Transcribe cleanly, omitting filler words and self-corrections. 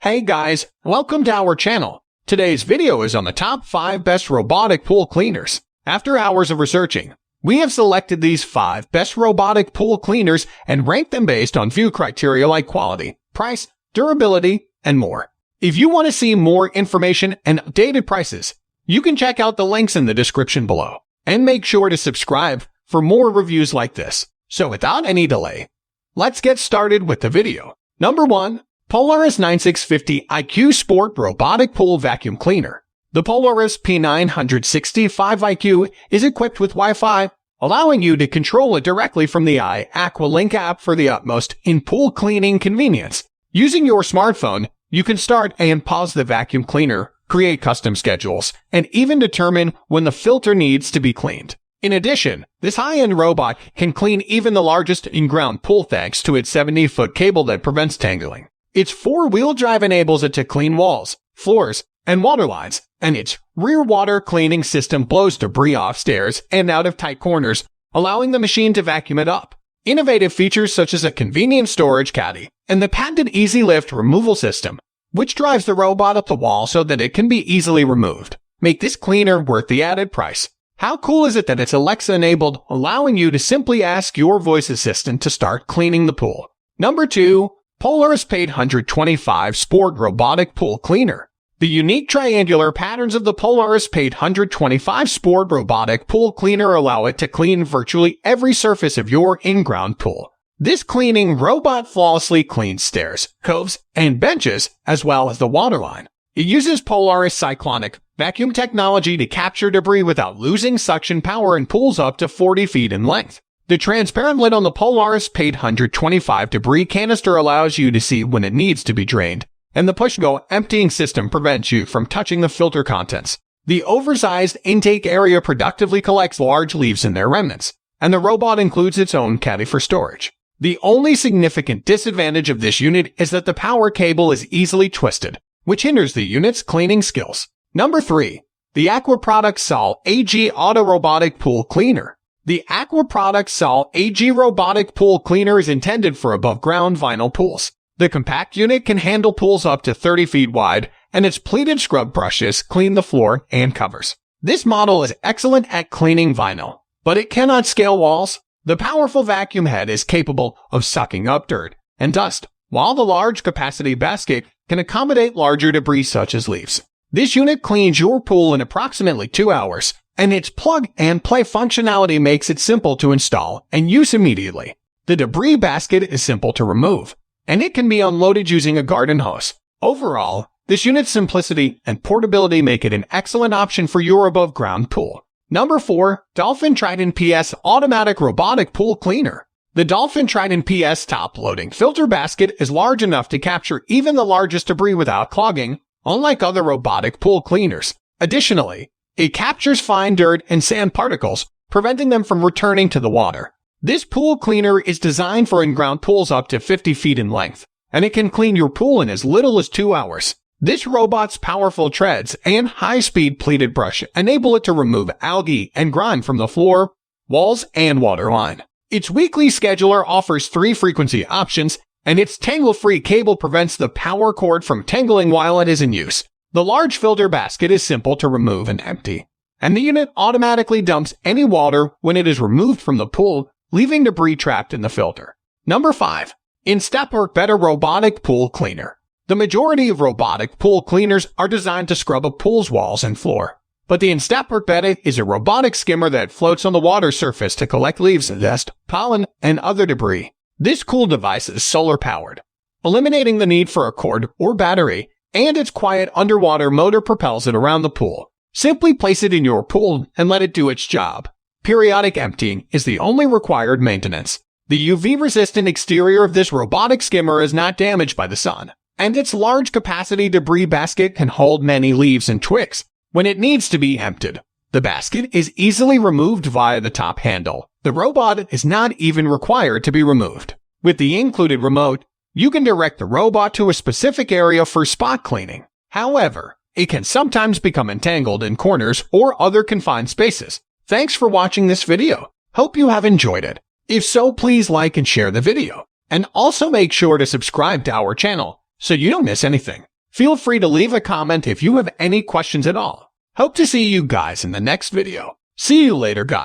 Hey guys, welcome to our channel. Today's video is on the top 5 best robotic pool cleaners. After hours of researching, we have selected these 5 best robotic pool cleaners and ranked them based on few criteria like quality, price, durability, and more. If you want to see more information and updated prices, you can check out the links in the description below. And make sure to subscribe for more reviews like this. So without any delay, let's get started with the video. Number 1. Polaris P965iQ Sport Robotic Pool Vacuum Cleaner. The Polaris P965iQ is equipped with Wi-Fi, allowing you to control it directly from the iAquaLink app for the utmost in pool cleaning convenience. Using your smartphone, you can start and pause the vacuum cleaner, create custom schedules, and even determine when the filter needs to be cleaned. In addition, this high-end robot can clean even the largest in-ground pool thanks to its 70-foot cable that prevents tangling. Its 4-wheel drive enables it to clean walls, floors, and water lines, and its rear water cleaning system blows debris off stairs and out of tight corners, allowing the machine to vacuum it up. Innovative features such as a convenient storage caddy and the patented Easy Lift removal system, which drives the robot up the wall so that it can be easily removed, make this cleaner worth the added price. How cool is it that it's Alexa-enabled, allowing you to simply ask your voice assistant to start cleaning the pool? Number 2. Polaris P965 Sport Robotic Pool Cleaner. The unique triangular patterns of the Polaris P965 Sport Robotic Pool Cleaner allow it to clean virtually every surface of your in-ground pool. This cleaning robot flawlessly cleans stairs, coves, and benches, as well as the waterline. It uses Polaris cyclonic vacuum technology to capture debris without losing suction power and pools up to 40 feet in length. The transparent lid on the Polaris P965 debris canister allows you to see when it needs to be drained, and the push-go emptying system prevents you from touching the filter contents. The oversized intake area productively collects large leaves and their remnants, and the robot includes its own caddy for storage. The only significant disadvantage of this unit is that the power cable is easily twisted, which hinders the unit's cleaning skills. Number 3. The Aqua Product Sol AG Auto Robotic Pool Cleaner. The Aqua Product Sol AG Robotic Pool Cleaner is intended for above-ground vinyl pools. The compact unit can handle pools up to 30 feet wide, and its pleated scrub brushes clean the floor and covers. This model is excellent at cleaning vinyl, but it cannot scale walls. The powerful vacuum head is capable of sucking up dirt and dust, while the large capacity basket can accommodate larger debris such as leaves. This unit cleans your pool in approximately 2 hours, and its plug-and-play functionality makes it simple to install and use immediately. The debris basket is simple to remove, and it can be unloaded using a garden hose. Overall, this unit's simplicity and portability make it an excellent option for your above-ground pool. Number 4. Dolphin Triton PS Automatic Robotic Pool Cleaner. The Dolphin Triton PS top-loading filter basket is large enough to capture even the largest debris without clogging, unlike other robotic pool cleaners. Additionally, it captures fine dirt and sand particles, preventing them from returning to the water. This pool cleaner is designed for in-ground pools up to 50 feet in length, and it can clean your pool in as little as 2 hours. This robot's powerful treads and high-speed pleated brush enable it to remove algae and grime from the floor, walls, and waterline. Its weekly scheduler offers 3 frequency options, and its tangle-free cable prevents the power cord from tangling while it is in use. The large filter basket is simple to remove and empty, and the unit automatically dumps any water when it is removed from the pool, leaving debris trapped in the filter. Number 5. Instapark Betta Robotic Pool Cleaner. The majority of robotic pool cleaners are designed to scrub a pool's walls and floor, but the Instapark Betta is a robotic skimmer that floats on the water surface to collect leaves, dust, pollen, and other debris. This cool device is solar-powered, eliminating the need for a cord or battery, and its quiet underwater motor propels it around the pool. Simply place it in your pool and let it do its job. Periodic emptying is the only required maintenance. The UV-resistant exterior of this robotic skimmer is not damaged by the sun, and its large capacity debris basket can hold many leaves and twigs. When it needs to be emptied, the basket is easily removed via the top handle. The robot is not even required to be removed. With the included remote, you can direct the robot to a specific area for spot cleaning. However, it can sometimes become entangled in corners or other confined spaces. Thanks for watching this video. Hope you have enjoyed it. If so, please like and share the video. And also make sure to subscribe to our channel so you don't miss anything. Feel free to leave a comment if you have any questions at all. Hope to see you guys in the next video. See you later, guys.